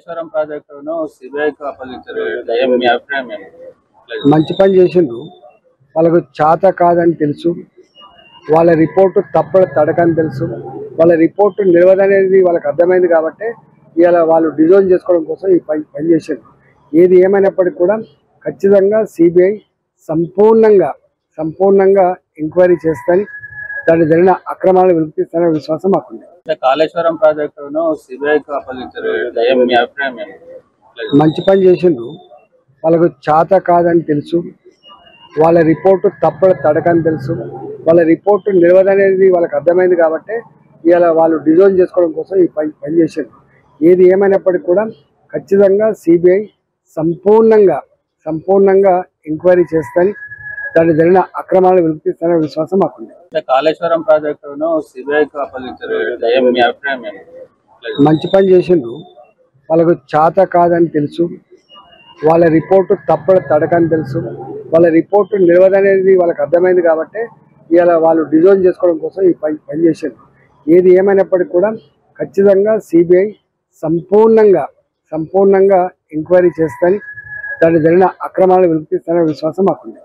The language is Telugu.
కాళేశ్వరం ప్రాజెక్టును సిబిఐకి అప్పగించారు. మీ అభిప్రాయం ఏంటి? మంచి పని చేసిండ్రు. వాళ్ళకు చేత కాదని తెలుసు, వాళ్ళ రిపోర్టు తప్పడ తడకని తెలుసు, వాళ్ళ రిపోర్టు నిలవదనేది వాళ్ళకి అర్థమైంది కాబట్టి ఇవాళ వాళ్ళు డిజైన్ చేసుకోవడం కోసం ఈ పని చేసిండ్రు. ఏది ఏమైనప్పటికీ కూడా ఖచ్చితంగా సిబిఐ సంపూర్ణంగా ఎంక్వైరీ చేస్తాని, దాన్ని జరిగిన అక్రమాలను వెలికితీస్తారనే విశ్వాసం మాకుంది. కాళేశ్వరం ప్రాజెక్టును సిబిఐకి అప్పగించారు. మీ అభిప్రాయం ఏంటి? మంచి పని చేసిండ్రు. వాళ్ళకు చేత కాదని తెలుసు, వాళ్ళ రిపోర్టు తప్పడ తడకని తెలుసు, వాళ్ళ రిపోర్టు నిలవదనేది వాళ్ళకి అర్థమైంది కాబట్టి ఇవాళ వాళ్ళు డిజైన్ చేసుకోవడం కోసం ఈ పని చేసిండ్రు. ఏది ఏమైనప్పటికీ కూడా ఖచ్చితంగా సిబిఐ సంపూర్ణంగా ఎంక్వైరీ చేస్తాని, దాన్ని జరిగిన అక్రమాలను వెలికితీస్తారనే విశ్వాసం మాకుంది. కాళేశ్వరం ప్రాజెక్టును సిబిఐకి అప్పగించారు. మీ అభిప్రాయం ఏంటి? మంచి పని చేసిండ్రు. వాళ్ళకు చేత కాదని తెలుసు, వాళ్ళ రిపోర్టు తప్పడ తడకని తెలుసు, వాళ్ళ రిపోర్టు నిలవదనేది వాళ్ళకి అర్థమైంది కాబట్టి ఇవాళ వాళ్ళు డిజైన్ చేసుకోవడం కోసం ఈ పని చేసిండ్రు. ఏది ఏమైనప్పటికీ కూడా ఖచ్చితంగా సిబిఐ సంపూర్ణంగా ఎంక్వైరీ చేస్తాని, దాన్ని జరిగిన అక్రమాలను వెలికితీస్తారనే విశ్వాసం మాకుంది.